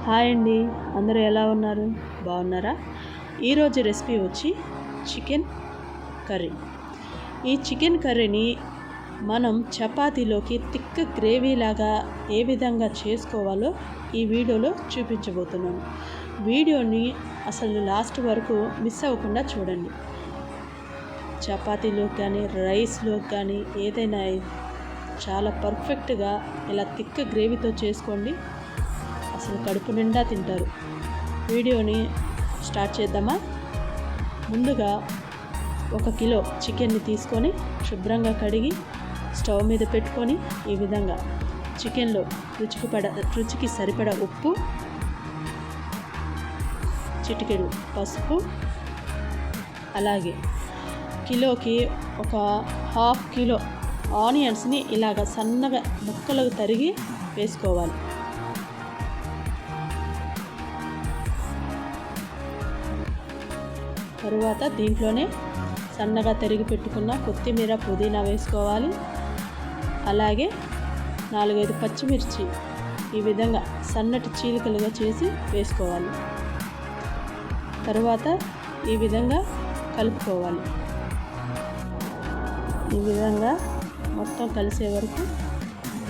Hi అండి, అందరూ ఎలా ఉన్నారు? బాగున్నారా? ఈరోజు రెసిపీ వచ్చి చికెన్ కర్రీ. ఈ చికెన్ కర్రీని మనం చపాతీలోకి థిక్ గ్రేవీ లాగా ఏ విధంగా చేసుకోవాలో ఈ వీడియోలో చూపించబోతున్నాను. వీడియోని అసలు లాస్ట్ వరకు మిస్ అవ్వకుండా చూడండి. చపాతీలోకి కానీ రైస్లోకి కానీ ఏదైనా చాలా పర్ఫెక్ట్గా ఇలా థిక్ గ్రేవీతో చేసుకోండి, అసలు కడుపు నిండా తింటారు. వీడియోని స్టార్ట్ చేద్దామా? ముందుగా 1 కిలో చికెన్ని తీసుకొని శుభ్రంగా కడిగి స్టవ్ మీద పెట్టుకొని ఈ విధంగా చికెన్లో రుచికి సరిపడా ఉప్పు, చిటికెడు పసుపు, అలాగే కిలోకి ఒక 1/2 కిలో ఆనియన్స్ని ఇలాగ సన్నగా ముక్కలకు తరిగి వేసుకోవాలి. తరువాత దీంట్లోనే సన్నగా తరిగి పెట్టుకున్న కొత్తిమీర, పుదీనా వేసుకోవాలి. అలాగే 4-5 పచ్చిమిర్చి ఈ విధంగా సన్నటి చీలికలుగా చేసి వేసుకోవాలి. తరువాత ఈ విధంగా కలుపుకోవాలి. ఈ విధంగా మొత్తం కలిసే వరకు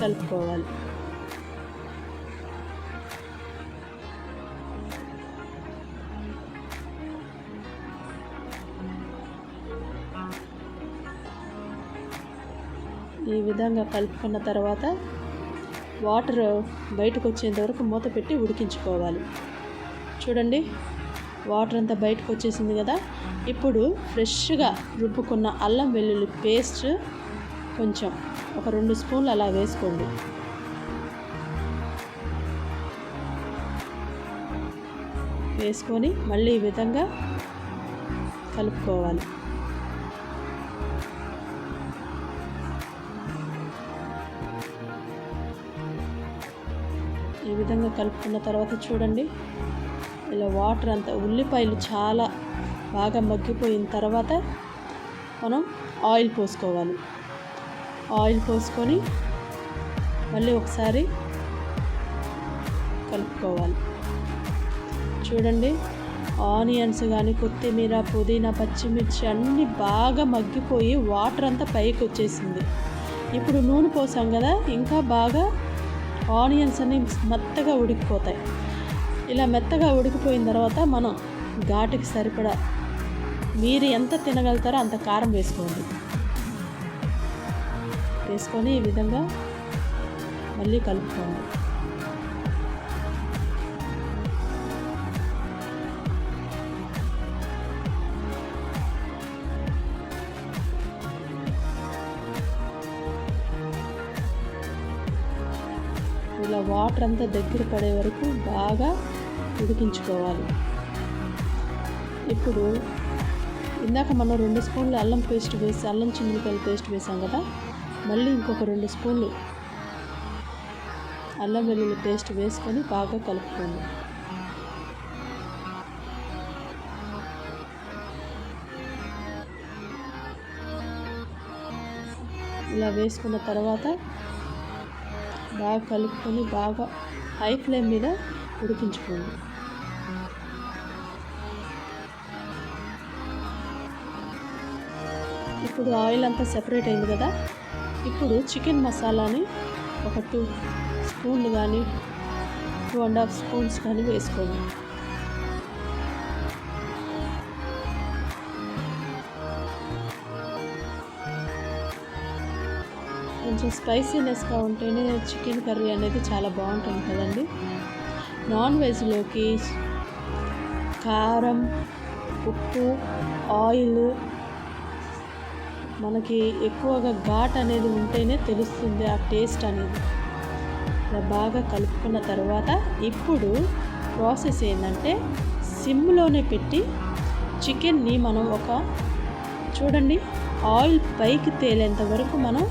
కలుపుకోవాలి. ఈ విధంగా కలుపుకున్న తర్వాత వాటర్ బయటకు వచ్చేంత వరకు మూత పెట్టి ఉడికించుకోవాలి. చూడండి, వాటర్ అంతా బయటకు వచ్చేసింది కదా. ఇప్పుడు ఫ్రెష్గా రుబ్బుకున్న అల్లం వెల్లుల్లి పేస్ట్ కొంచెం ఒక 2 స్పూన్లు అలా వేసుకోండి. వేసుకొని మళ్ళీ ఈ విధంగా కలుపుకోవాలి. ఈ విధంగా కలుపుకున్న తర్వాత చూడండి, ఇలా వాటర్ అంతా ఉల్లిపాయలు చాలా బాగా మగ్గిపోయిన తర్వాత మనం ఆయిల్ పోసుకోవాలి. ఆయిల్ పోసుకొని మళ్ళీ ఒకసారి కలుపుకోవాలి. చూడండి, ఆనియన్స్ కానీ కొత్తిమీర, పుదీనా, పచ్చిమిర్చి అన్నీ బాగా మగ్గిపోయి వాటర్ అంతా పైకి వచ్చేసింది. ఇప్పుడు నూనె పోసాం కదా, ఇంకా బాగా ఆనియన్స్ అన్నీ మెత్తగా ఉడికిపోతాయి. ఇలా మెత్తగా ఉడికిపోయిన తర్వాత మనం ఘాటుకి సరిపడా మీరు ఎంత తినగలుగుతారో అంత కారం వేసుకోండి. వేసుకొని ఈ విధంగా మళ్ళీ కలుపుకోండి. ఇలా వాటర్ అంతా దగ్గర పడే వరకు బాగా ఉడికించుకోవాలి. ఇప్పుడు ఇందాక మనం 2 స్పూన్లు అల్లం చిన్నులపాయల పేస్ట్ వేసాం కదా, మళ్ళీ ఇంకొక 2 స్పూన్లు అల్లం వెల్లుల్లి పేస్ట్ వేసుకొని బాగా కలుపుకోండి. ఇలా వేసుకున్న తర్వాత బాగా కలుపుకొని బాగా హై ఫ్లేమ్ మీద ఉడికించుకోండి. ఇప్పుడు ఆయిల్ అంతా సెపరేట్ అయింది కదా. ఇప్పుడు చికెన్ మసాలాని ఒక 2 స్పూన్లు కానీ 2.5 స్పూన్స్ కానీ వేసుకోండి. కొంచెం స్పైసీనెస్గా ఉంటేనే చికెన్ కర్రీ అనేది చాలా బాగుంటుంది కదండి. నాన్ వెజ్లోకి కారం, ఉప్పు, ఆయిల్ మనకి ఎక్కువగా ఘాట్ అనేది ఉంటేనే తెలుస్తుంది ఆ టేస్ట్ అనేది. ఇలా బాగా కలుపుకున్న తర్వాత ఇప్పుడు ప్రాసెస్ ఏంటంటే సిమ్లోనే పెట్టి చికెన్ని మనం చూడండి, ఆయిల్ పైకి తేలేంత వరకు మనం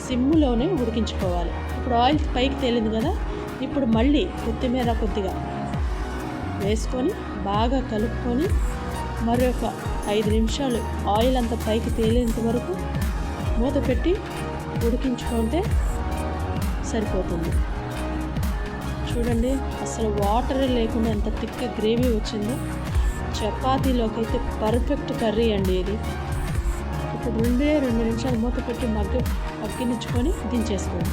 సిమ్లోనే ఉడికించుకోవాలి. ఇప్పుడు ఆయిల్ పైకి తేలింది కదా, ఇప్పుడు మళ్ళీ కొత్తిమీర కొద్దిగా వేసుకొని బాగా కలుపుకొని మరొక 5 నిమిషాలు ఆయిల్ అంతా పైకి తేలేంత వరకు మూత పెట్టి ఉడికించుకుంటే సరిపోతుంది. చూడండి అసలు వాటరే లేకుండా ఎంత థిక్ గ్రేవీ వచ్చిందో. చపాతీలోకి అయితే పర్ఫెక్ట్ కర్రీ అండి ఇది. ఇప్పుడు 2 నిమిషాలు మూత పెట్టి మగ్గినిచ్చుకొని దించేసుకోండి.